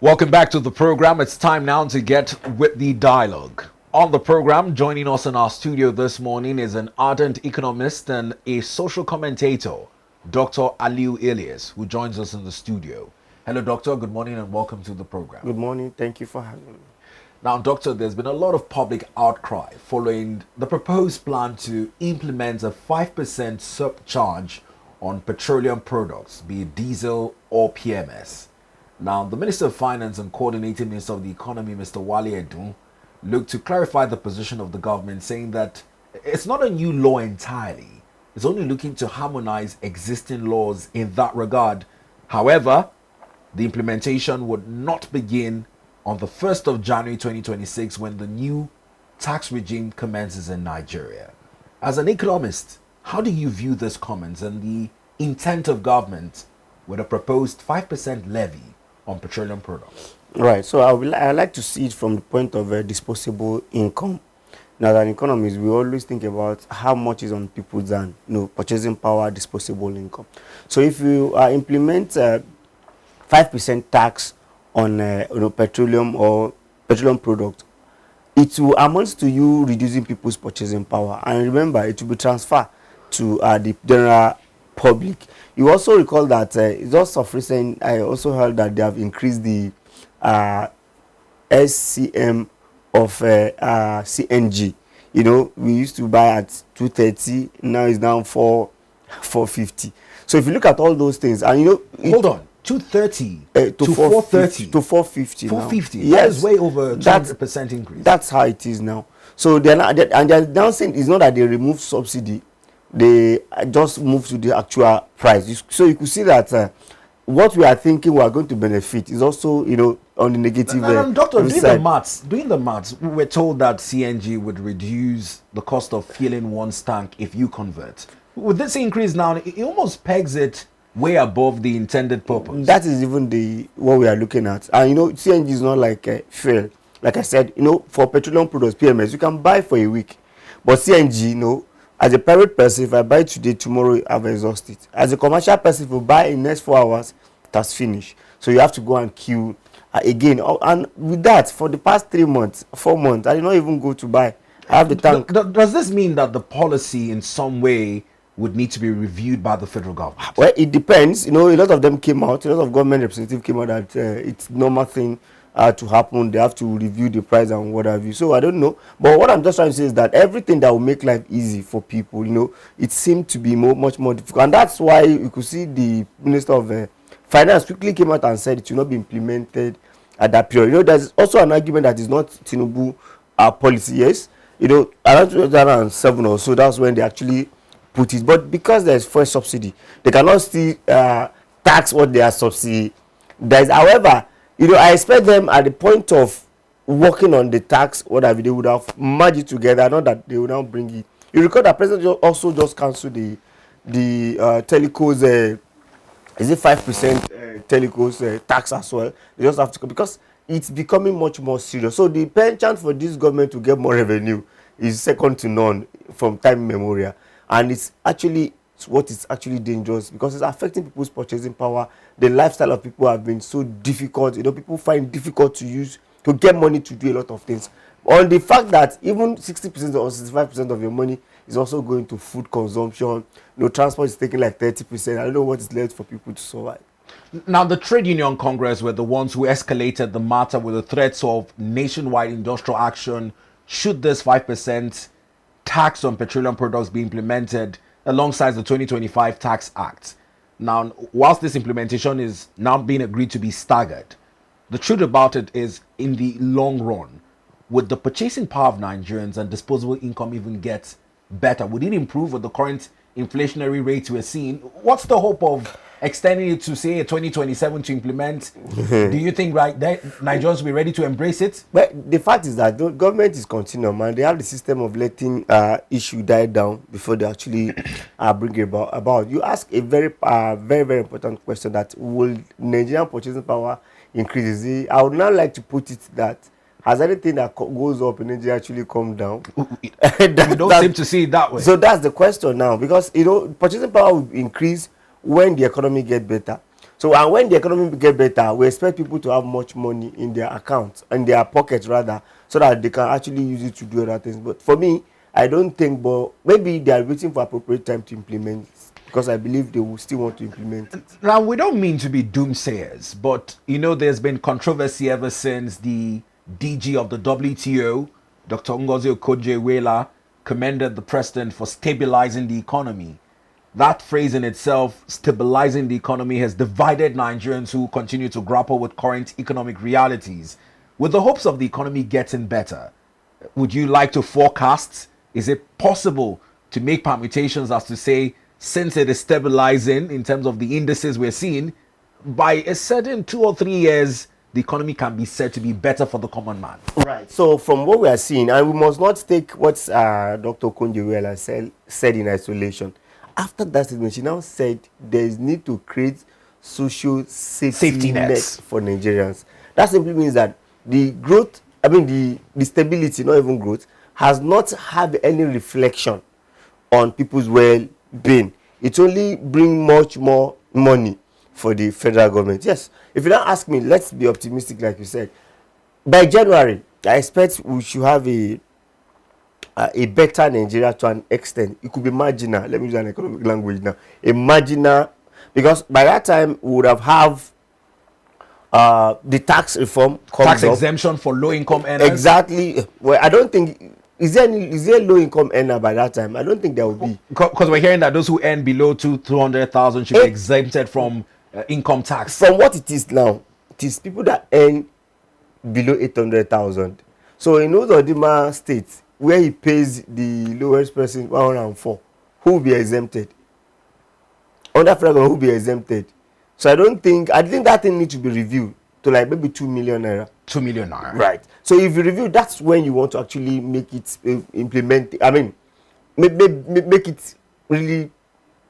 Welcome back to the program. It's time now to get with the dialogue. On the program, joining us in our studio this morning is an ardent economist and a social commentator, Dr. Aliu Elias, who joins us in the studio. Hello, Doctor. Good morning and welcome to the program. Good morning. Thank you for having me. Now, Doctor, there's been a lot of public outcry following the proposed plan to implement a 5% surcharge on petroleum products, be it diesel or PMS. Now, the Minister of Finance and Coordinating Minister of the Economy, Mr. Wale Edun, looked to clarify the position of the government, saying that it's not a new law entirely. It's only looking to harmonize existing laws in that regard. However, the implementation would not begin on the 1st of January 2026 when the new tax regime commences in Nigeria. As an economist, how do you view this comments and the intent of government with a proposed 5% levy on petroleum products? Right. So I like to see it from the point of disposable income. Now, as an economist, we always think about how much is on people's hand, purchasing power, disposable income. So if you implement 5% tax on petroleum or petroleum product, it will amount to you reducing people's purchasing power. And remember, it will be transferred to the general public. You also recall that just of recent, I also heard that they have increased the SCM of CNG. We used to buy at 230, now it's down 450. So if you look at all those things, and hold on, 230 to 430 to 450. 450. Yes, that is way over 200% increase. That's how it is now. So they're now saying it's not that they remove subsidy, they just move to the actual price. So you could see that what we are thinking we are going to benefit is also on the negative. Doctor, doing the maths, we were told that CNG would reduce the cost of filling one tank if you convert. With this increase now, it almost pegs it way above the intended purpose. That is even what we are looking at. And CNG is not like fuel. Like I said, for petroleum products, PMS, you can buy for a week. But CNG, as a private person, if I buy today, tomorrow I've exhausted it. As a commercial person, if you buy in the next 4 hours, it has finished. So you have to go and queue again. And with that, for the past 3 months, 4 months, I did not even go to buy. I have the tank. Does this mean that the policy in some way would need to be reviewed by the federal government? Well, it depends. A lot of them came out, a lot of government representatives came out that it's normal thing to happen. They have to review the price and what have you. So I don't know. But what I'm just trying to say is that everything that will make life easy for people, it seemed to be much more difficult. And that's why you could see the Minister of Finance quickly came out and said it will not be implemented at that period. There's also an argument that is not Tinubu policy. Yes, around 2007 or so, that's when they actually put it. But because there's fuel subsidy, they cannot still tax what they are subsidized. However, I expect them at the point of working on the tax, whatever, they would have merged it together, not that they will now bring it. You recall that President also just cancelled the telecos, is it 5% telecos tax as well? They just have to, because it's becoming much more serious. So the penchant for this government to get more revenue is second to none from time immemorial. And it's what is actually dangerous, because it's affecting people's purchasing power. The lifestyle of people have been so difficult. People find it difficult to get money to do a lot of things. On the fact that even 60% or 65% of your money is also going to food consumption. Transport is taking like 30%. I don't know what is left for people to survive. Now, the Trade Union Congress were the ones who escalated the matter with the threats of nationwide industrial action should this 5% tax on petroleum products be implemented alongside the 2025 Tax Act. Now, whilst this implementation is now being agreed to be staggered, the truth about it is, in the long run, would the purchasing power of Nigerians and disposable income even get better? Would it improve with the current inflationary rates we're seeing? What's the hope of extending it to, say, 2027 to implement? Do you think Nigerians will be ready to embrace it? But the fact is that the government is continuum, and they have the system of letting issue die down before they actually bring it about. You ask a very, very important question: that will Nigerian purchasing power increase? I would not like to put it that has anything that goes up in Nigeria actually come down. You don't seem to see it that way. So that's the question now, because purchasing power will increase when the economy gets better. So and when the economy get better, we expect people to have much money in their accounts, in their pockets rather, so that they can actually use it to do other things. But for me, I don't think, but maybe they are waiting for appropriate time to implement it, because I believe they will still want to implement it. Now, we don't mean to be doomsayers, but there's been controversy ever since the DG of the WTO, Dr. Ngozi Okonjo-Iweala, commended the president for stabilizing the economy. That phrase in itself, stabilizing the economy, has divided Nigerians who continue to grapple with current economic realities. With the hopes of the economy getting better, would you like to forecast? Is it possible to make permutations as to say, since it is stabilizing in terms of the indices we're seeing, by a certain 2 or 3 years, the economy can be said to be better for the common man? Right. So from what we are seeing, and we must not take what Dr. Okonjo-Iweala said in isolation. After that statement, she now said there is need to create social safety nets for Nigerians. That simply means that the growth, the stability, not even growth, has not had any reflection on people's well-being. It only brings much more money for the federal government. Yes, if you don't ask me, let's be optimistic, like you said. By January, I expect we should have a better Nigeria to an extent. It could be marginal. Let me use an economic language now. A marginal, because by that time we would have the tax reform tax exemption for low-income earners. Exactly. Well, I don't think is there low-income earner by that time. I don't think there will be, because we're hearing that those who earn below 200,000 should be exempted from income tax. From what it is now, it is people that earn below 800,000. So in Ododima State, where he pays the lowest person 104, who will be exempted? Under federal government, who will be exempted? So I think that thing needs to be reviewed to like maybe 2 million naira. 2 million naira. Right. So if you review, that's when you want to actually make it implement. I mean, make it really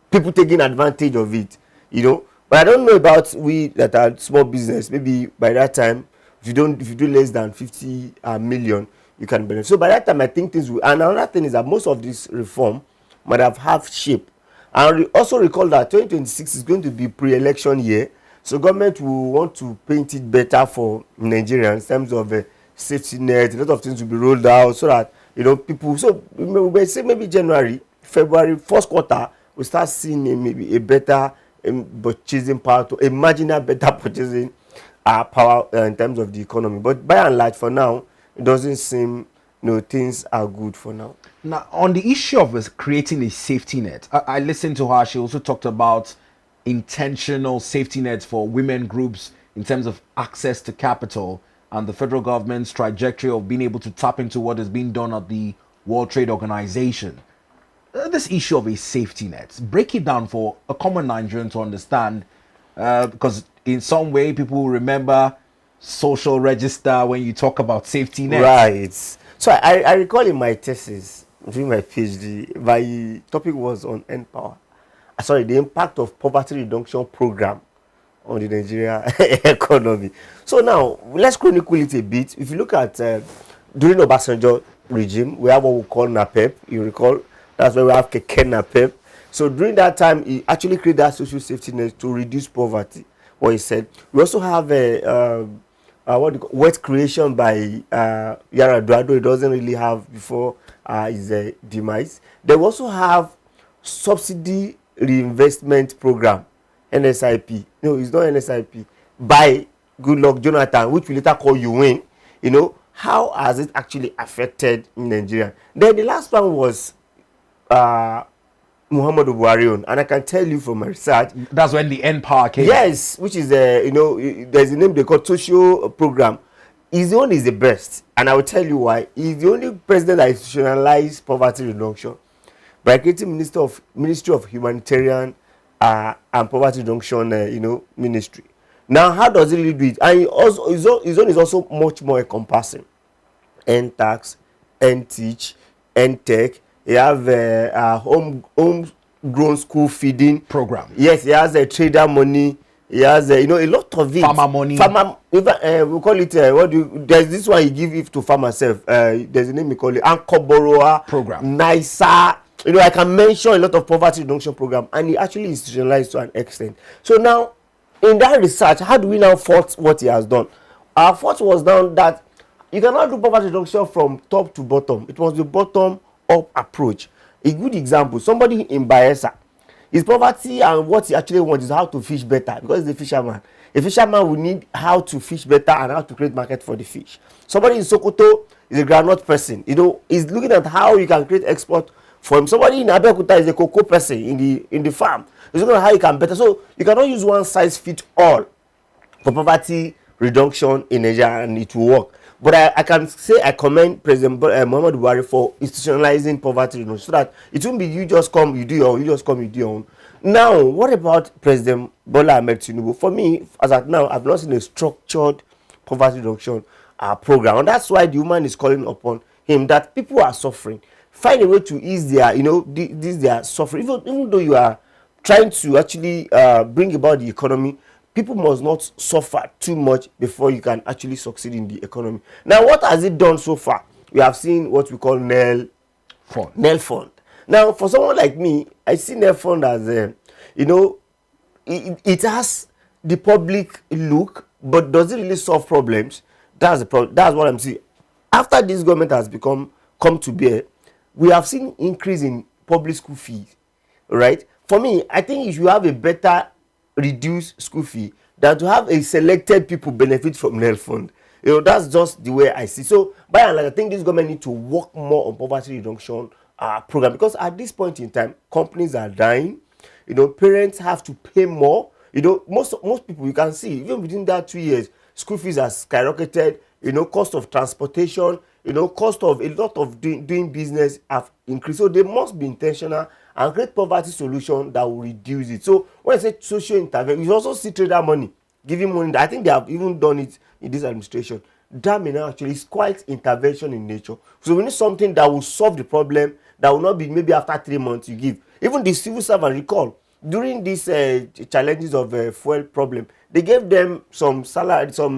people taking advantage of it. But I don't know about we that are small business. Maybe by that time, if you do less than 50 million, you can benefit. So by that time, I think things will. And another thing is that most of this reform might have shape. And also recall that 2026 is going to be pre-election year, so government will want to paint it better for Nigerians in terms of safety net. A lot of things will be rolled out so that people. So we say maybe January, February, first quarter, we start seeing maybe a better purchasing power, a marginal better purchasing power in terms of the economy. But by and large, for now, it doesn't seem things are good for now. Now, on the issue of creating a safety net, I listened to her. She also talked about intentional safety nets for women groups in terms of access to capital and the federal government's trajectory of being able to tap into what is being done at the World Trade Organization. This issue of a safety net, break it down for a common Nigerian to understand, because in some way people will remember social register when you talk about safety nets. Right. So I recall in my thesis during my PhD, my topic was on the impact of poverty reduction program on the Nigeria economy. So now let's chronicle it a bit. If you look at during Obasanjo regime, we have what we call NAPEP. You recall that's where we have Keke NAPEP. So during that time, he actually created that social safety net to reduce poverty. What he said. We also have wealth creation by Yar'Adua. It doesn't really have before his demise. They also have subsidy reinvestment program, NSIP. No, it's not NSIP. By Goodluck Jonathan, which we later call UN. How has it actually affected Nigeria? Then the last one was Muhammadu Buhari, and I can tell you from my research. That's when the N-Power came. Yes, which is there's a name they call social program. His own is the best, and I will tell you why. He's the only president that institutionalized poverty reduction by creating Ministry of Humanitarian and Poverty Reduction, ministry. Now, how does he really do it? And his own is also much more encompassing. N-tax, N-teach, N-tech. He have a homegrown school feeding program. Yes, he has a trader money. He has a lot of it. Farmer money. We call it there's this one he give it to farmer self. There's a name we call it Anchor Borrower program. Nicer. I can mention a lot of poverty reduction program, and he actually institutionalized to an extent. So now in that research, how do we now fault what he has done? Our fault was down that you cannot do poverty reduction from top to bottom. It was the bottom up approach. A good example, somebody in Bayelsa, his poverty and what he actually wants is how to fish better, because he's a fisherman. A fisherman will need how to fish better and how to create market for the fish. Somebody in Sokoto is a groundnut person. He's looking at how you can create export for him. Somebody in Abeokuta is a cocoa person in the farm. He's looking at how you can better. So you cannot use one size fit all for poverty reduction in Nigeria and it will work. But I can say I commend President Muhammadu Buhari for institutionalizing poverty reduction, so that it won't be you just come, you do your own, you just come, you do your own. Now, what about President Bola Ahmed Tinubu? For me, as at now, I've not seen a structured poverty reduction program. And that's why the woman is calling upon him that people are suffering. Find a way to ease their, their suffering. Even though you are trying to actually bring about the economy, people must not suffer too much before you can actually succeed in the economy. Now, what has it done so far? We have seen what we call NEL fund. Now, for someone like me, I see NEL fund as, it has the public look, but does it really solve problems? That's the problem. That's what I'm seeing. After this government has come to bear, we have seen increase in public school fees, right? For me, I think if you have a better reduced school fee than to have a selected people benefit from NEL fund. That's just the way I see. So by and large, I think this government need to work more on poverty reduction program, because at this point in time, companies are dying. Parents have to pay more. Most people, you can see even within that 2 years, school fees are skyrocketed. Cost of transportation, cost of a lot of doing business have increased. So they must be intentional and create poverty solution that will reduce it. So when I say social intervention, you also see trader money, giving money. I think they have even done it in this administration. That may now actually is quite intervention in nature. So we need something that will solve the problem, that will not be maybe after 3 months you give. Even the civil servant, recall, during these challenges of fuel problem, they gave them some salary, some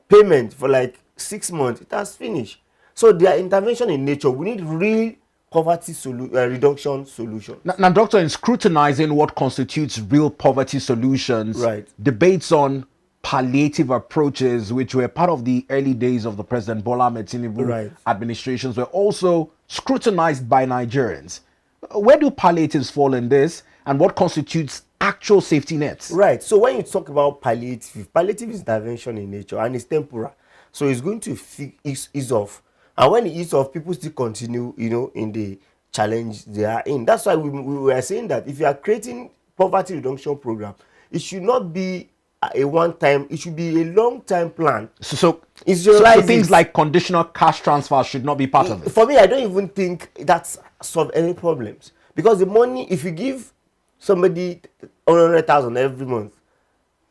payment for like 6 months. It has finished. So their intervention in nature, we need real poverty reduction solution. Now, Doctor, in scrutinizing what constitutes real poverty solutions, right, debates on palliative approaches, which were part of the early days of the President Bola Ahmed Tinubu administrations, were also scrutinized by Nigerians. Where do palliatives fall in this, and what constitutes actual safety nets? Right. So when you talk about palliative is intervention in nature, and it's temporal. So it's going to ease off. And when it ease off, people still continue, in the challenge they are in. That's why we were saying that if you are creating poverty reduction program, it should not be a one-time, it should be a long-time plan. So things like conditional cash transfers should not be part of it. For me, I don't even think that solve any problems, because the money, if you give somebody 100,000 every month,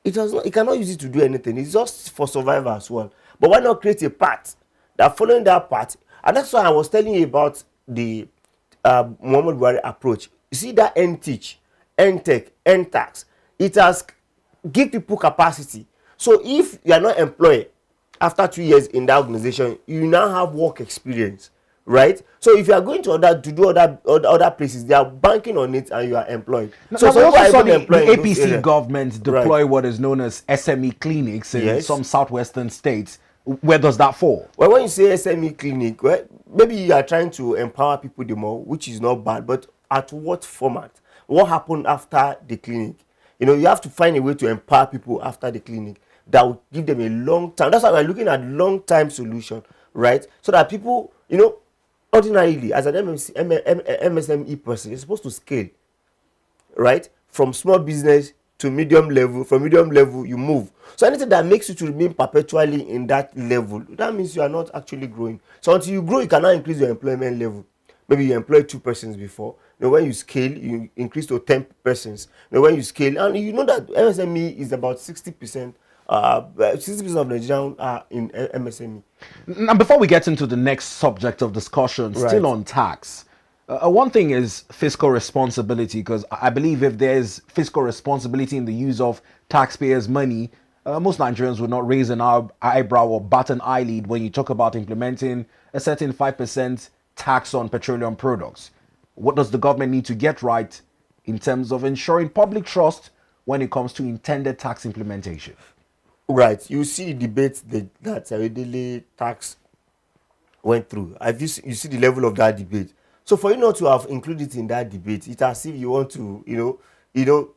it cannot use it to do anything. It's just for survival as well. But why not create a path that following that path? And that's why I was telling you about the Muhammadu Buhari approach. You see that NTech, NTax, it has give people capacity. So if you are not employed after 2 years in that organization, you now have work experience, right? So if you are going to do other places, they are banking on it and you are employed. So we also saw the APC government deploy what is known as SME clinics in some southwestern states. Where does that fall? Well, when you say SME clinic, well, maybe you are trying to empower people the more, which is not bad, but at what format? What happened after the clinic? You have to find a way to empower people after the clinic that will give them a long time. That's why we're looking at long-time solution, right? So that people, ordinarily, as an MSME person, you're supposed to scale, right? From small business to medium level. From medium level, you move. So anything that makes you to remain perpetually in that level, that means you are not actually growing. So until you grow, you cannot increase your employment level. Maybe you employed 2 persons before. When you scale, you increase to 10 persons. When you scale, and you know that MSME is about 60%. 60% of Nigerians are in MSME. Now, before we get into the next subject of discussion, still on tax, one thing is fiscal responsibility, because I believe if there's fiscal responsibility in the use of taxpayers' money, most Nigerians would not raise an eyebrow or bat an eyelid when you talk about implementing a certain 5% tax on petroleum products. What does the government need to get right in terms of ensuring public trust when it comes to intended tax implementation? Right. You see the debate that daily tax went through. You see the level of that debate. So for you not to have included it in that debate, it's as if you want to,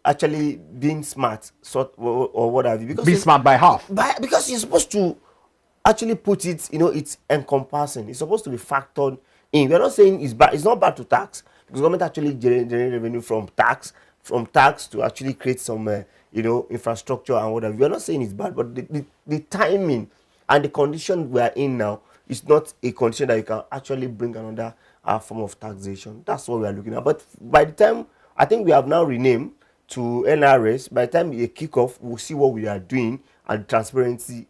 actually being smart, sort or what have you. Because Be smart by half. because you're supposed to actually put it, it's encompassing. It's supposed to be factored in. We're not saying it's bad. It's not bad to tax because government actually generate revenue from tax to actually create some, infrastructure and whatever. We're not saying it's bad, but the timing and the condition we are in now is not a condition that you can actually bring another form of taxation. That's what we are looking at. But by the time, I think we have now renamed to NRS, by the time we kick off, we'll see what we are doing and transparency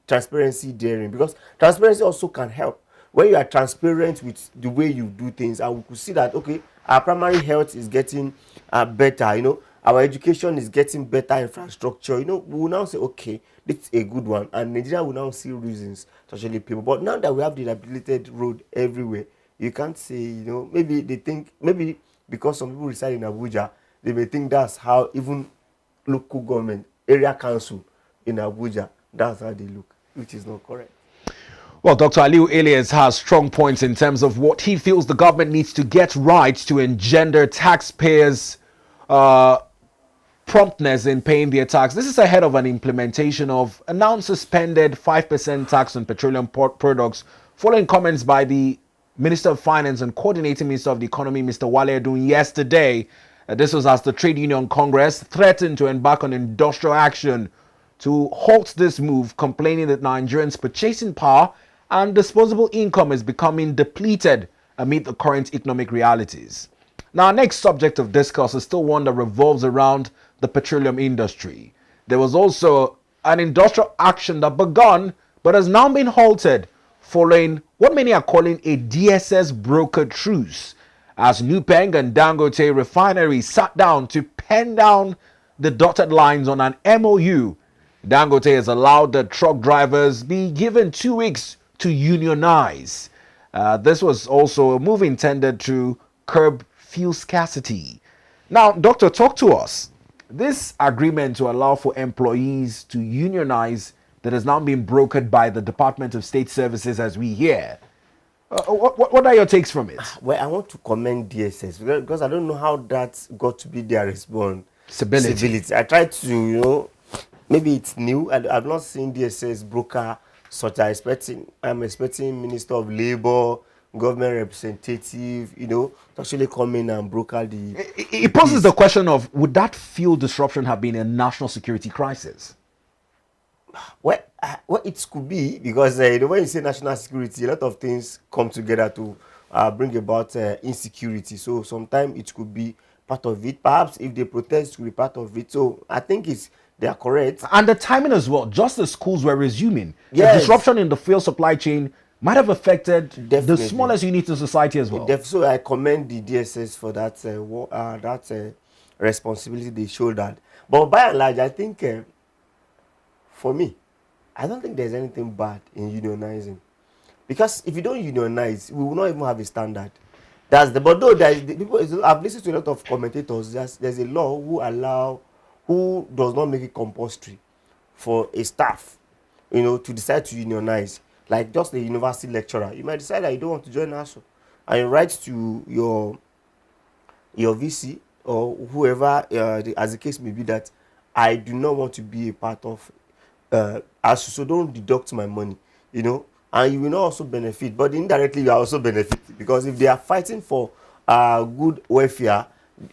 therein, because transparency also can help when you are transparent with the way you do things, and we could see that okay, our primary health is getting better, our education is getting better infrastructure, we will now say okay, this is a good one, and Nigeria will now see reasons to actually pay. But now that we have the rehabilitated road everywhere, you can't say, maybe they think, maybe because some people reside in Abuja, they may think that's how even local government, area council in Abuja, that's how they look, which is not correct. Well, Dr. Aliu Elias has strong points in terms of what he feels the government needs to get right to engender taxpayers' promptness in paying their tax. This is ahead of an implementation of a now suspended 5% tax on petroleum products, following comments by the Minister of Finance and Coordinating Minister of the Economy, Mr. Wale Edun, yesterday. This was as the Trade Union Congress threatened to embark on industrial action to halt this move, complaining that Nigerians' purchasing power and disposable income is becoming depleted amid the current economic realities. Now, our next subject of discourse is still one that revolves around the petroleum industry. There was also an industrial action that began but has now been halted following what many are calling a DSS broker truce, as NUPENG and Dangote refineries sat down to pen down the dotted lines on an MOU. Dangote has allowed the truck drivers be given 2 weeks to unionize. This was also a move intended to curb fuel scarcity. Now, Doctor, talk to us. This agreement to allow for employees to unionize that has now been brokered by the Department of State Services, as we hear. What are your takes from it? Well, I want to commend DSS because I don't know how that got to be their response. Civility. I tried to, maybe it's new. I've not seen DSS broker such. I'm expecting Minister of Labour, government representative, to actually come in and broker the. It poses the question of, would that fuel disruption have been a national security crisis? Well, it could be, because when you say national security, a lot of things come together to bring about insecurity. So sometimes it could be part of it. Perhaps if they protest, it could be part of it. So I think they are correct. And the timing as well. Just as schools were resuming, yes, the disruption in the fuel supply chain might have affected definitely the smallest units in society as well. So I commend the DSS for that responsibility they showed that. But by and large, I think for me, I don't think there's anything bad in unionizing, because if you don't unionize, we will not even have a standard. But though I've listened to a lot of commentators. There's a law who does not make it compulsory for a staff, to decide to unionize. Like just a university lecturer, you might decide that you don't want to join ASU, and you write to your VC or whoever, as the case may be, that I do not want to be a part of ASU, so don't deduct my money, and you will not also benefit, but indirectly you are also benefit, because if they are fighting for good welfare,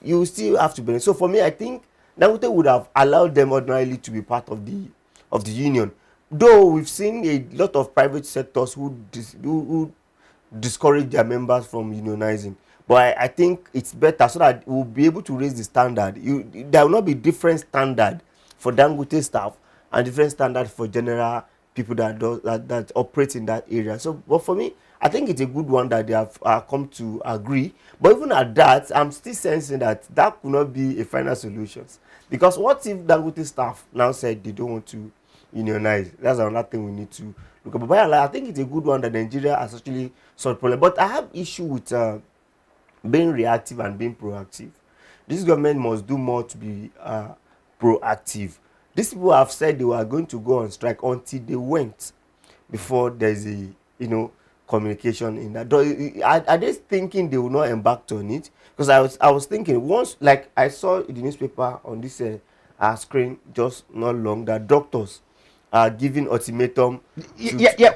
you still have to benefit. So for me, I think Dangote would have allowed them ordinarily to be part of the union. Though we've seen a lot of private sectors who discourage their members from unionizing. But I think it's better, so that we'll be able to raise the standard. There will not be different standard for Dangote staff and different standard for general people that operate in that area. So, but for me, I think it's a good one that they have come to agree. But even at that, I'm still sensing that could not be a final solution. Because what if Dangote staff now said they don't want to unionize? That's another thing we need to look at. But I think it's a good one that Nigeria has actually solved the problem. But I have issue with being reactive and being proactive. This government must do more to be proactive. These people have said they were going to go on strike until they went, before there's a, communication in that. Are they thinking they will not embark on it? Because I was thinking once, like I saw in the newspaper on this screen just not long, that doctors are giving ultimatum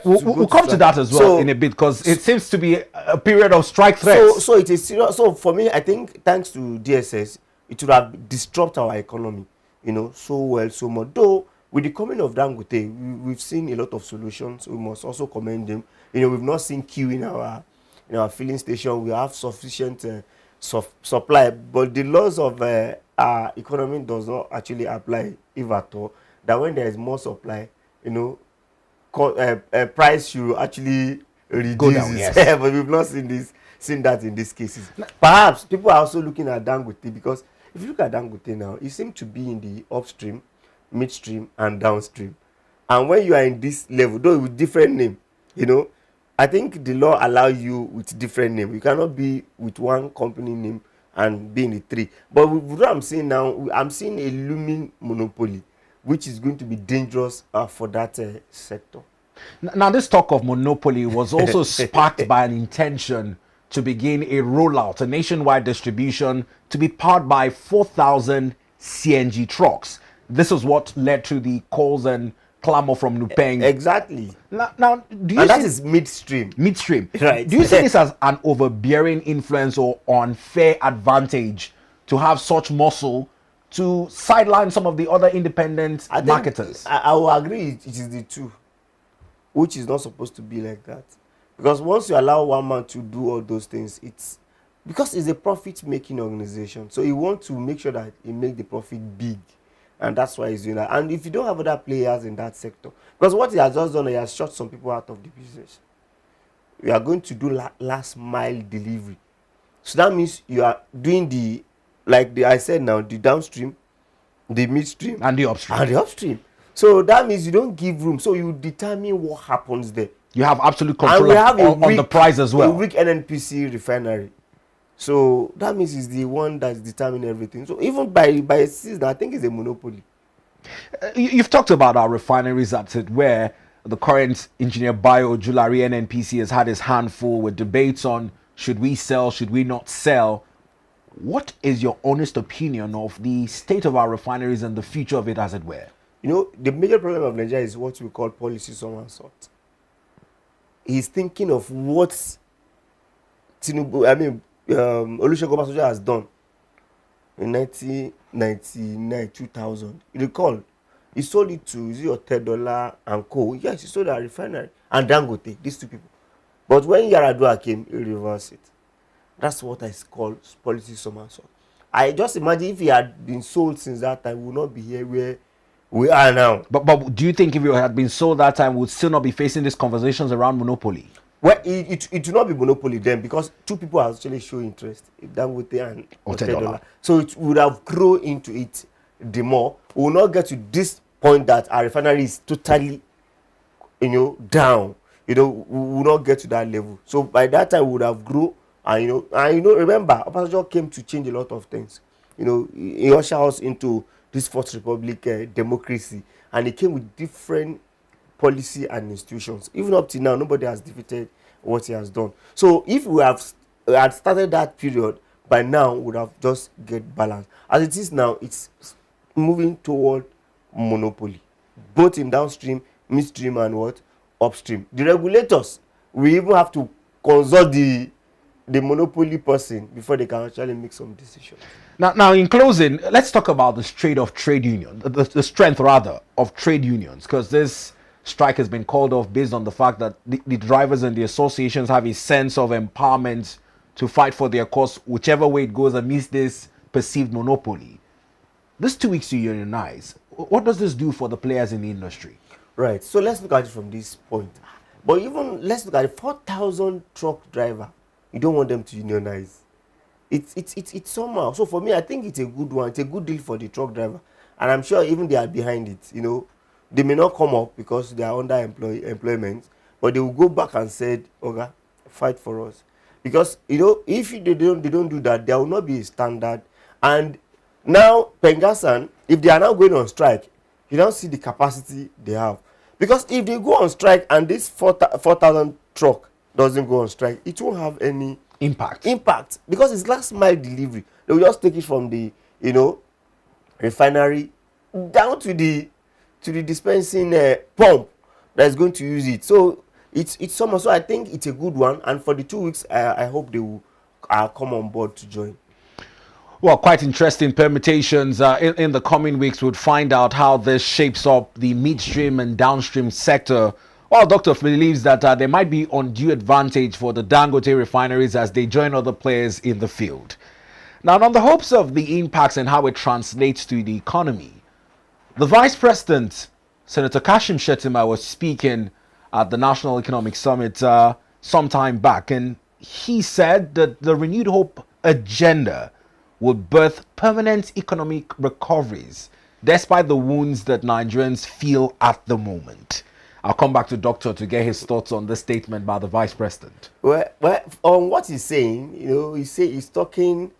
we'll come to that as well in a bit, because it seems to be a period of strike threats. So it is serious. So for me, I think thanks to DSS, it would have disrupted our economy, so well, so much. Though with the coming of Dangote, we've seen a lot of solutions. We must also commend them. We've not seen queue in our filling station. We have sufficient supply, but the laws of our economy does not actually apply, if at all. That when there is more supply, price should actually reduce. Go down, yes. But we've not seen that in these cases. Perhaps people are also looking at Dangote, because if you look at Dangote now, it seems to be in the upstream, midstream, and downstream. And when you are in this level, though with different name, I think the law allows you with different name. You cannot be with one company name and be in the three. But with what I'm seeing now, I'm seeing a looming monopoly, which is going to be dangerous for that sector. Now, this talk of monopoly was also sparked by an intention to begin a rollout, a nationwide distribution to be powered by 4,000 CNG trucks. This is what led to the calls and clamor from NUPENG. Exactly. Now, do you and that is midstream. Midstream. Right. Do you see this as an overbearing influence or unfair advantage to have such muscle to sideline some of the other independent marketers? I will agree it is the two, which is not supposed to be like that. Because once you allow one man to do all those things, it's because it's a profit-making organization. So you want to make sure that you make the profit big. And that's why he's doing that. And if you don't have other players in that sector, because what he has just done, he has shut some people out of the business. We are going to do last mile delivery. So that means you are doing I said now, the downstream, the midstream, and the upstream. And the upstream. So that means you don't give room. So you determine what happens there. You have absolute control on the price as well. A weak NNPC refinery. So that means it's the one that's determining everything. So even by a season, I think it's a monopoly. You've talked about our refineries at it, where the current engineer Bio Julari NNPC has had his hand full with debates on should we sell, should we not sell. What is your honest opinion of the state of our refineries and the future of it, as it were? The major problem of Nigeria is what we call policy somersault. He's thinking of what Olusegun Obasanjo has done in 1999, 2000. You recall, he sold it to $10 and Co. Yes, he sold a refinery and Dangote, these two people. But when Yaradua came, he reversed it. That's what I call policy somersault. I just imagine if he had been sold since that time, we would not be here where we are now. But do you think if it had been sold that time, we would still not be facing these conversations around monopoly? Well, it will not be monopoly then, because two people actually show interest, Dangote and $10. So it would have grown into it the more. We will not get to this point that our refinery is totally, down. We will not get to that level. So by that time, we would have grown. And remember, Obasanjo came to change a lot of things. He ushered us into this Fourth Republic democracy, and he came with different policy and institutions. Even up to now, nobody has defeated what he has done. So if we had started that period, by now we would have just get balance. As it is now, it's moving toward monopoly, both in downstream, midstream, and upstream. The regulators, we even have to consult the monopoly person before they can actually make some decisions. Now, in closing, let's talk about the strength of trade unions, the strength rather of trade unions, because this strike has been called off based on the fact that the drivers and the associations have a sense of empowerment to fight for their cause, whichever way it goes, amidst this perceived monopoly. This 2 weeks to unionize, what does this do for the players in the industry? Right. So let's look at it from this point. But even let's look at it, 4,000 truck driver. You don't want them to unionize. It's somehow. So for me, I think it's a good one. It's a good deal for the truck driver, and I'm sure even they are behind it. They may not come up because they are under employment, but they will go back and say, "Okay, fight for us." Because if they don't do that, there will not be a standard. And Now, Pengasan, if they are now going on strike, you don't see the capacity they have. Because if they go on strike and this 4,000 truck doesn't go on strike, it won't have any impact because it's last mile delivery. They will just take it from the, refinery down to the dispensing pump that is going to use it. So it's somehow. So I think it's a good one. And for the 2 weeks, I hope they will come on board to join. Well, quite interesting permutations in the coming weeks. We'll find out how this shapes up the midstream and downstream sector. Well, Dr. believes that there might be undue advantage for the Dangote refineries as they join other players in the field. Now, on the hopes of the impacts and how it translates to the economy, the Vice President, Senator Kashim Shettima, was speaking at the National Economic Summit some time back, and he said that the renewed hope agenda would birth permanent economic recoveries despite the wounds that Nigerians feel at the moment. I'll come back to Doctor to get his thoughts on this statement by the Vice President. Well, on what he's saying, he's talking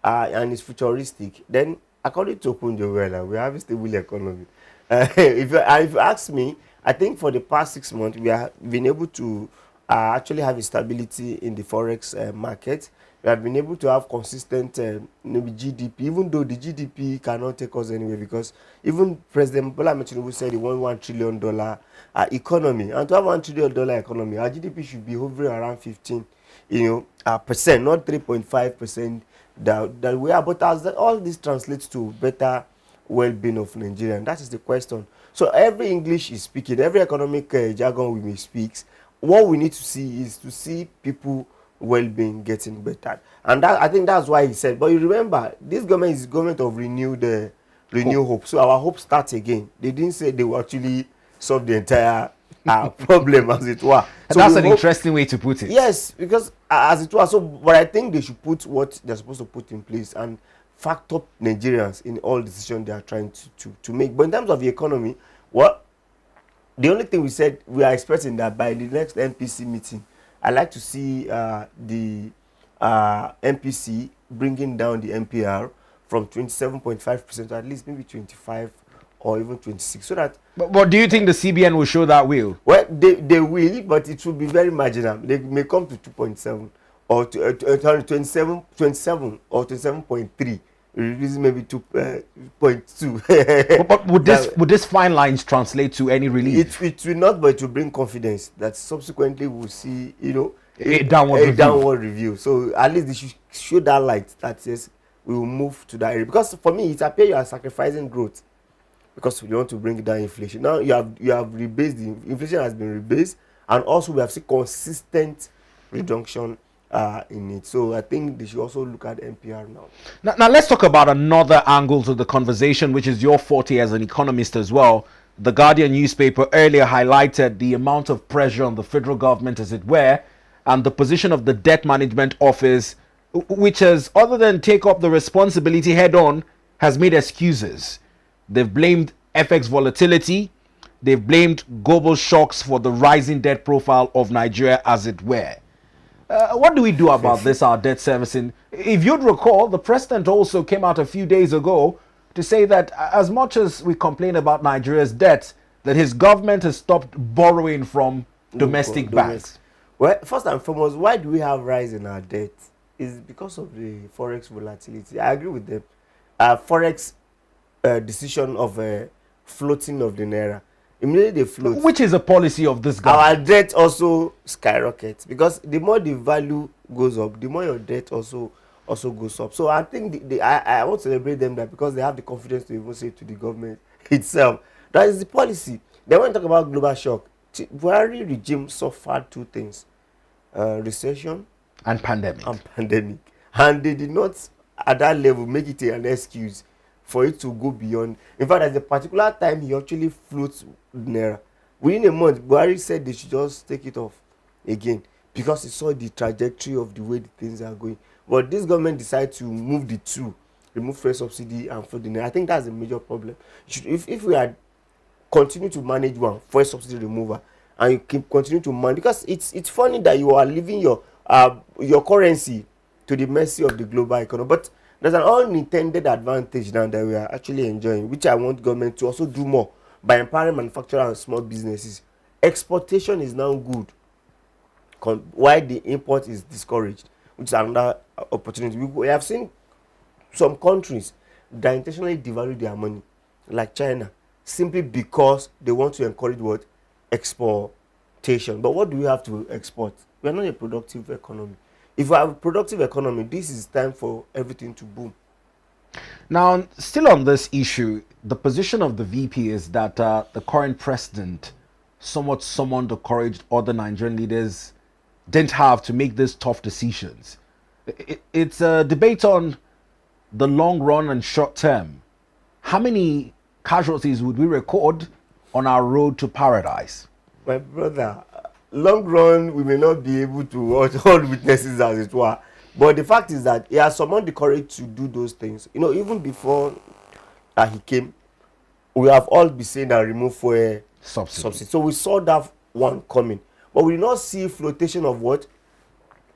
and it's futuristic. Then, according to Okunjo, we have a stable economy. If you ask me, I think for the past 6 months, we have been able to actually have a stability in the forex market. We have been able to have consistent GDP, even though the GDP cannot take us anywhere, because even President Bola Ahmed Tinubu said he wants $1 trillion economy. And to have $1 trillion economy, our GDP should be hovering around 15%, not 3.5% that we are. But as all this translates to better well-being of Nigeria, that is the question. So every English is speaking, every economic jargon we may speak, what we need to see is to see people well-being getting better, and that, I think that's why he said. But you remember, this government is government of renewed hope. So our hope starts again. They didn't say they will actually solve the entire problem, as it were. So that's an interesting way to put it. Yes, because as it were. So, but I think they should put what they're supposed to put in place and factor Nigerians in all decisions they are trying to make. But in terms of the economy, well, the only thing we said, we are expecting that by the next MPC meeting, I like to see the MPC bringing down the MPR from 27.5% to at least maybe 25 or even 26. So that. But do you think the CBN will show that will? Well, they will, but it will be very marginal. They may come to 2.7 or to 27 or 27.3. Reducing maybe 2.2. but would this fine lines translate to any relief? It will not, but it will bring confidence that subsequently we'll see, a downward review. So at least they should show that light that says we will move to that area. Because for me, it appears you are sacrificing growth because you want to bring down inflation. Now you have rebased, the inflation has been rebased, and also we have seen consistent reduction in it. So I think they should also look at NPR now. Now let's talk about another angle to the conversation, which is your forte as an economist as well. The Guardian newspaper earlier highlighted the amount of pressure on the federal government, as it were, and the position of the Debt Management Office, which has, other than take up the responsibility head on, has made excuses. They've blamed FX volatility. They've blamed global shocks for the rising debt profile of Nigeria, as it were. What do we do about this, our debt servicing? If you'd recall, the president also came out a few days ago to say that as much as we complain about Nigeria's debt, that his government has stopped borrowing from domestic banks. Well, first and foremost, why do we have rise in our debt? Is because of the forex volatility. I agree with them. Forex decision of floating of the naira. Immediately they float. Which is a policy of this government. Our debt also skyrockets because the more the value goes up, the more your debt also goes up. So I think I want to celebrate them that because they have the confidence to even say to the government itself. That is the policy. Then when we talk about global shock, Buhari regime suffered two things: recession and pandemic. And they did not at that level make it an excuse for it to go beyond. In fact, at the particular time he actually floats naira. Within a month, Buhari said they should just take it off again because he saw the trajectory of the way the things are going. But this government decided to move the two, remove fuel subsidy and float the naira. I think that's a major problem. If we had continue to manage one fuel subsidy remover and you keep continue to manage, because it's funny that you are leaving your currency to the mercy of the global economy. But There's an unintended advantage now that we are actually enjoying, which I want government to also do more by empowering manufacturers and small businesses. Exportation is now good, while the import is discouraged, which is another opportunity. We have seen some countries that intentionally devalue their money, like China, simply because they want to encourage what? Exportation. But what do we have to export? We are not a productive economy. If we have a productive economy, this is time for everything to boom. Now, still on this issue, the position of the VP is that the current president somewhat summoned the courage other Nigerian leaders didn't have to make these tough decisions. It's a debate on the long run and short term. How many casualties would we record on our road to paradise? My brother, long run, we may not be able to hold witnesses as it were. But the fact is that he has summoned the courage to do those things. You know, even before he came, we have all been saying that remove fuel subsidy. So we saw that one coming. But we did not see flotation of what?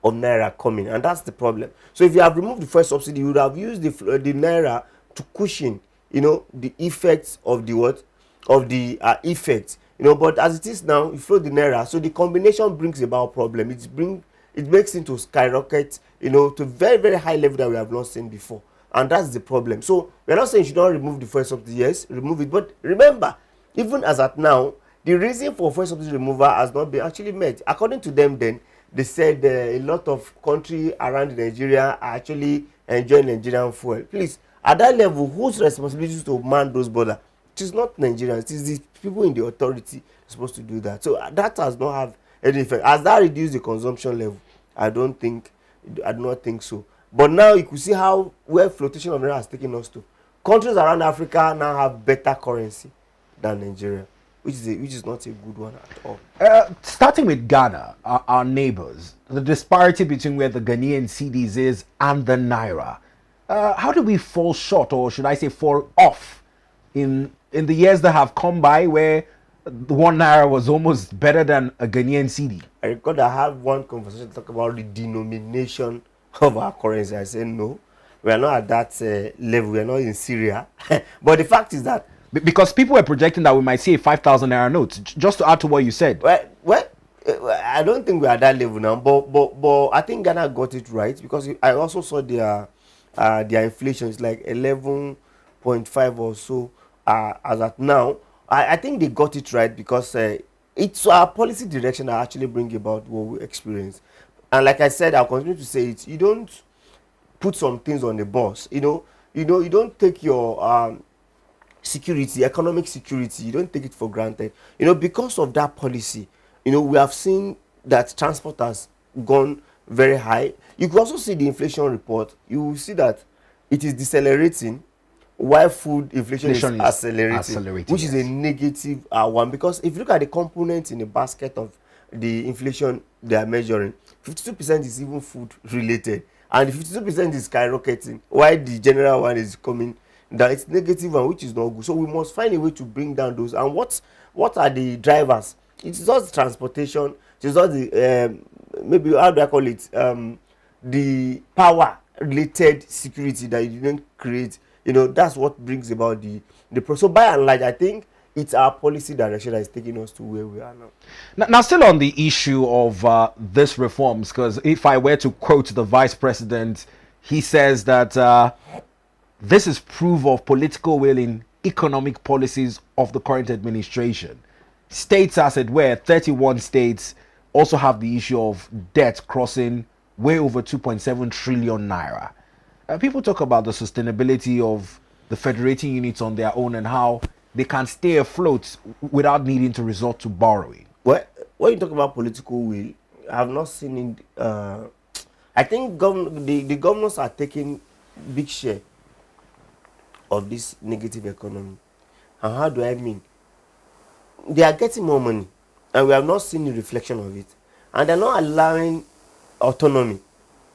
Of Naira coming. And that's the problem. So if you have removed the fuel subsidy, you would have used the Naira to cushion, you know, the effects of the what? Of the effects. You know, but as it is now, you float the Naira. So the combination brings about problem. It makes it to skyrocket, you know, to very, very high level that we have not seen before. And that's the problem. So we're not saying you should not remove the fuel subsidy. Yes, remove it. But remember, even as at now, the reason for fuel subsidy removal has not been actually met. According to them then, they said a lot of countries around Nigeria are actually enjoying Nigerian fuel. Please, at that level, whose responsibility is to man those borders? It is not Nigerians. It is the people in the authority supposed to do that. So that has not have any effect. Has that reduced the consumption level? I do not think so. But now you could see how where flotation of Naira has taken us to. Countries around Africa now have better currency than Nigeria, which is not a good one at all. Starting with Ghana, our neighbors, the disparity between where the Ghanaian cedis is and the Naira. How do we fall short, or should I say fall off, in the years that have come by where the 1 Naira was almost better than a Ghanaian cedi? I recall I had one conversation to talk about the denomination of our currency. I said no, we are not at that level. We are not in Syria. But the fact is that because people were projecting that we might see a 5,000 Naira note. Just to add to what you said. Well, I don't think we are at that level now. But I think Ghana got it right, because I also saw their inflation is like 11.5 or so as at now. I think they got it right, because it's our policy direction that actually bring about what we experience. And like I said, I'll continue to say it. You don't put some things on the bus. You don't take your security, economic security, you don't take it for granted. Because of that policy, we have seen that transport has gone very high. You could also see the inflation report. You will see that it is decelerating, while food inflation is accelerating, which is a negative one. Because if you look at the components in the basket of the inflation they are measuring, 52% is even food related, and the 52% is skyrocketing, while the general one is coming down. It's negative one, which is not good. So we must find a way to bring down those. And what are the drivers? It's just transportation. It's just the maybe, how do I call it, the power related security that you didn't create. That's what brings about the so by and large, I think it's our policy direction that is taking us to where we are now. Now, still on the issue of this reforms, because if I were to quote the vice president, he says that this is proof of political will in economic policies of the current administration. States, as it were, 31 states, also have the issue of debt crossing way over 2.7 trillion naira. People talk about the sustainability of the federating units on their own and how they can stay afloat without needing to resort to borrowing. Well, when you talk about political will, I have not seen it. I think the governors are taking big share of this negative economy. And how do I mean? They are getting more money, and we have not seen the reflection of it. And they're not allowing autonomy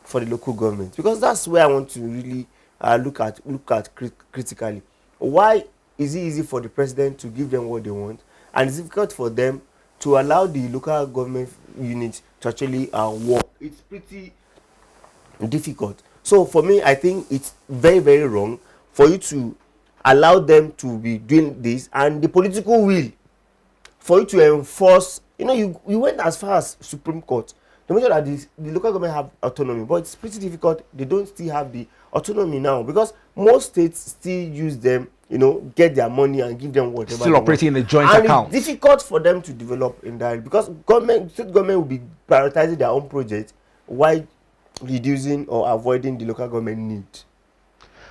for the local government, because that's where I want to really look at critically. Why is it easy for the president to give them what they want, and it's difficult for them to allow the local government units to actually work? It's pretty difficult. So for me, I think it's very, very wrong for you to allow them to be doing this, and the political will for you to enforce. You know, you went as far as Supreme Court to make sure that the local government have autonomy, but it's pretty difficult. They don't still have the autonomy now, because most states still use them, you know, get their money and give them whatever Still operating in a joint and account. it's difficult for them to develop in that, because state government will be prioritizing their own project while reducing or avoiding the local government need.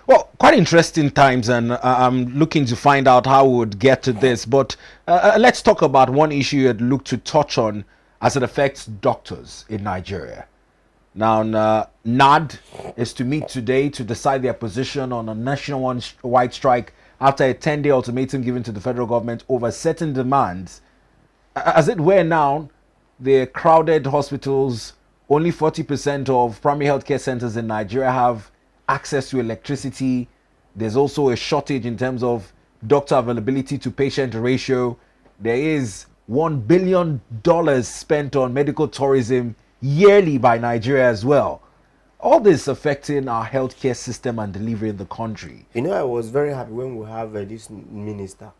Well, quite interesting times, and I'm looking to find out how we would get to this. But let's talk about one issue you'd look to touch on as it affects doctors in Nigeria. Now, NARD is to meet today to decide their position on a nationwide strike after a 10-day ultimatum given to the federal government over certain demands. As it were now, the crowded hospitals, only 40% of primary healthcare centers in Nigeria have access to electricity. There's also a shortage in terms of doctor availability to patient ratio. There is $1 billion spent on medical tourism yearly by Nigeria as well. All this affecting our healthcare system and delivery in the country. You know, I was very happy when we have this minister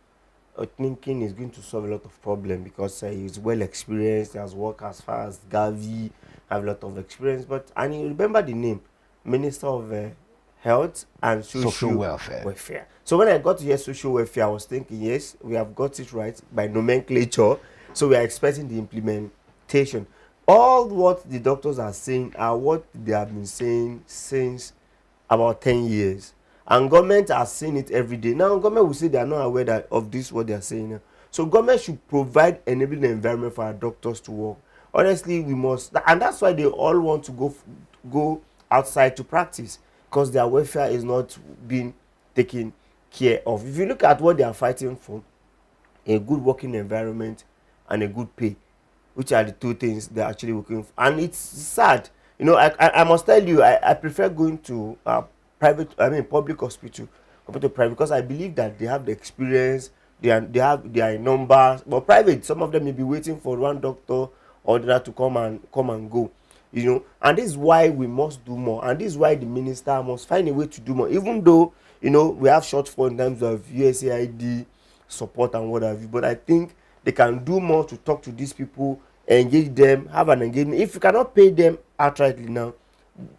thinking he's going to solve a lot of problems, because he's well experienced, he has worked as far as Gavi, have a lot of experience. But and you remember the name, Minister of Health and Social Welfare. So when I got to hear social welfare, I was thinking, yes, we have got it right by nomenclature. So we are expecting the implementation. All what the doctors are saying are what they have been saying since about 10 years. And government are saying it every day. Now government will say they are not aware of this, what they are saying now. So government should provide enabling environment for our doctors to work. Honestly, we must, and that's why they all want to go outside to practice, because their welfare is not being taken care of. If you look at what they are fighting for, a good working environment and a good pay, which are the two things they're actually working for. And it's sad. You know, I must tell you, I prefer going to public hospital compared to private, because I believe that they have the experience, they have their numbers. But private, some of them may be waiting for one doctor or the other to come and go. You know, and this is why we must do more, and this is why the minister must find a way to do more, even though, you know, we have shortfall in terms of USAID support and what have you. But I think they can do more to talk to these people, engage them, have an engagement. If you cannot pay them outrightly now,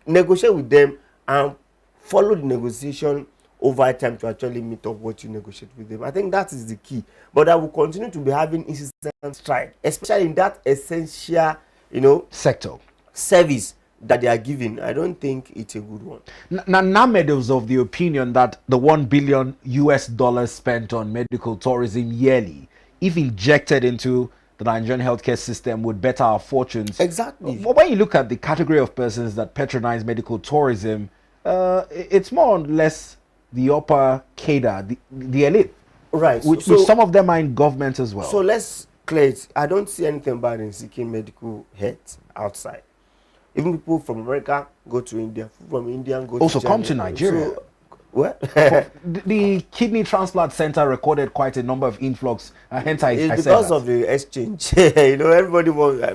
negotiate with them and follow the negotiation over time to actually meet up what you negotiate with them. I think that is the key. But I will continue to be having insistent strike, especially in that essential, you know, sector service that they are giving. I don't think it's a good one. Now, NAMED is of the opinion that the $1 billion spent on medical tourism yearly, if injected into the Nigerian healthcare system, would better our fortunes. Exactly. But when you look at the category of persons that patronize medical tourism, it's more or less the upper cadre, the elite. Right. Which some of them are in government as well. So let's clear it. I don't see anything bad in seeking medical health outside. Even people from America go to India, from India go also to China. Come to Nigeria. So, what? The kidney transplant center recorded quite a number of influx. Hence, it's because of the exchange. You know, everybody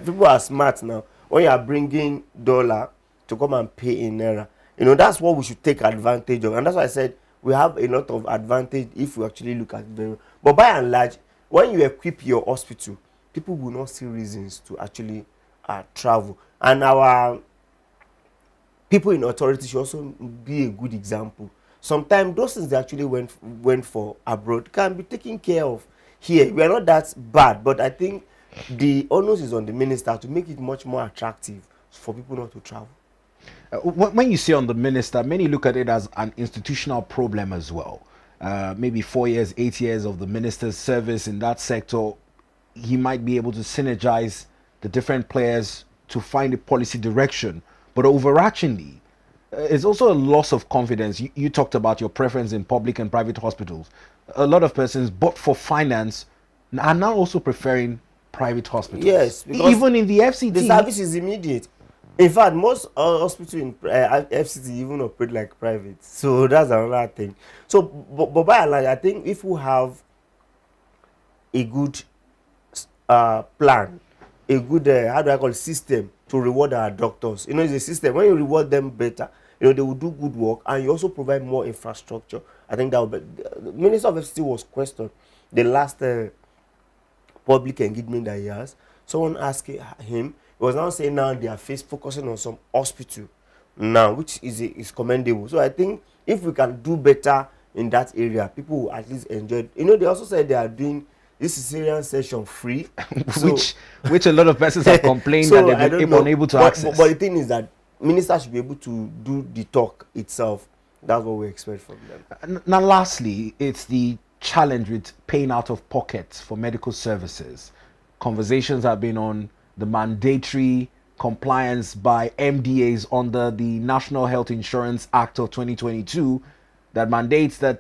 people are smart now. When you are bringing dollar to come and pay in naira, you know, that's what we should take advantage of. And that's why I said we have a lot of advantage if we actually look at it. But by and large, when you equip your hospital, people will not see reasons to actually travel. And our people in authority should also be a good example. Sometimes those things they actually went for abroad can be taken care of here. We are not that bad, but I think the onus is on the minister to make it much more attractive for people not to travel. When you say on the minister, many look at it as an institutional problem as well. Maybe 4 years, 8 years of the minister's service in that sector, he might be able to synergize the different players to find a policy direction. But overarchingly, it's also a loss of confidence. You talked about your preference in public and private hospitals. A lot of persons, but for finance, are now also preferring private hospitals. Yes, because even in the FCT, the service is immediate. In fact, most hospitals in FCT even operate like private. So that's another thing. So, but by and large, I think if we have a good plan, a good how do I call it, system to reward our doctors. You know, it's a system. When you reward them better, they will do good work, and you also provide more infrastructure. I think that will be, the Minister of FCT was questioned the last public engagement that he has. Someone asked him, he was now saying now they are focusing on some hospital now, which is commendable. So I think if we can do better in that area, people will at least enjoy it. They also said they are doing this Syrian session free, so, which a lot of persons have complained so that they've been unable to access. But the thing is that ministers should be able to do the talk itself. That's what we expect from them. Now, lastly, it's the challenge with paying out of pocket for medical services. Conversations have been on the mandatory compliance by MDAs under the National Health Insurance Act of 2022 that mandates that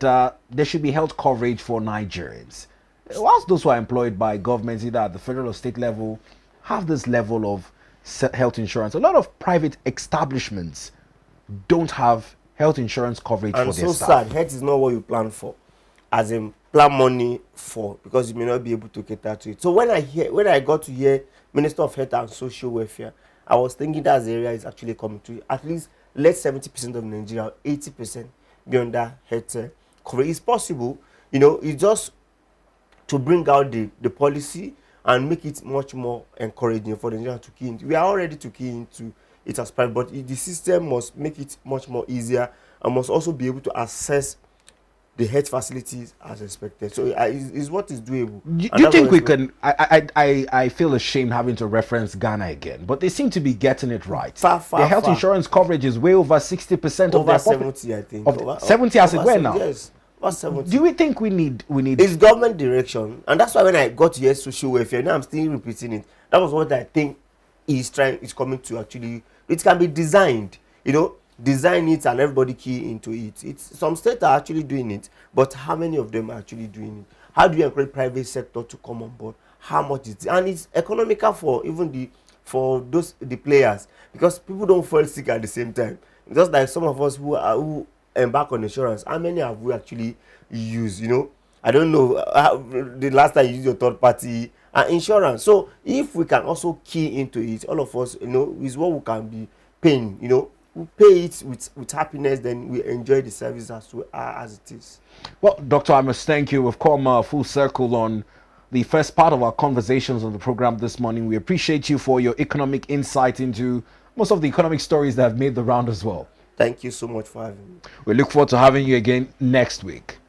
there should be health coverage for Nigerians. Whilst those who are employed by governments, either at the federal or state level, have this level of health insurance, a lot of private establishments don't have health insurance coverage for their staff. And so sad, health is not what you plan for, as in plan money for, because you may not be able to cater to it. So when I got to hear Minister of Health and Social Welfare, I was thinking that the area is actually coming to at least let 70% of Nigeria, 80% be under health coverage. It's possible, it's just to bring out the policy and make it much more encouraging for the Nigeria to key into. We are already to key into it as private, but the system must make it much more easier and must also be able to assess the health facilities as expected. So is what is doable. Do you think we can? I feel ashamed having to reference Ghana again, but they seem to be getting it right. Their health insurance coverage is way over 60% of their 70, I think. 70 as it were now. Yes. Do we think we need it's government direction, and that's why when I got to social welfare, now I'm still repeating it. That was what I think is coming to actually. It can be designed, design it and everybody key into it. It's some states are actually doing it, but how many of them are actually doing it? How do you encourage private sector to come on board? How much is it? And it's economical for even the players, because people don't fall sick at the same time. Just like some of us who embark on insurance, how many have we actually used? I don't know the last time you used your third party insurance. So if we can also key into it, all of us, is what we can be paying. We pay it with happiness, then we enjoy the service as it is. Well, Doctor, I must thank you. We've come full circle on the first part of our conversations on the program this morning. We appreciate you for your economic insight into most of the economic stories that have made the round as well. Thank you so much for having me. We look forward to having you again next week.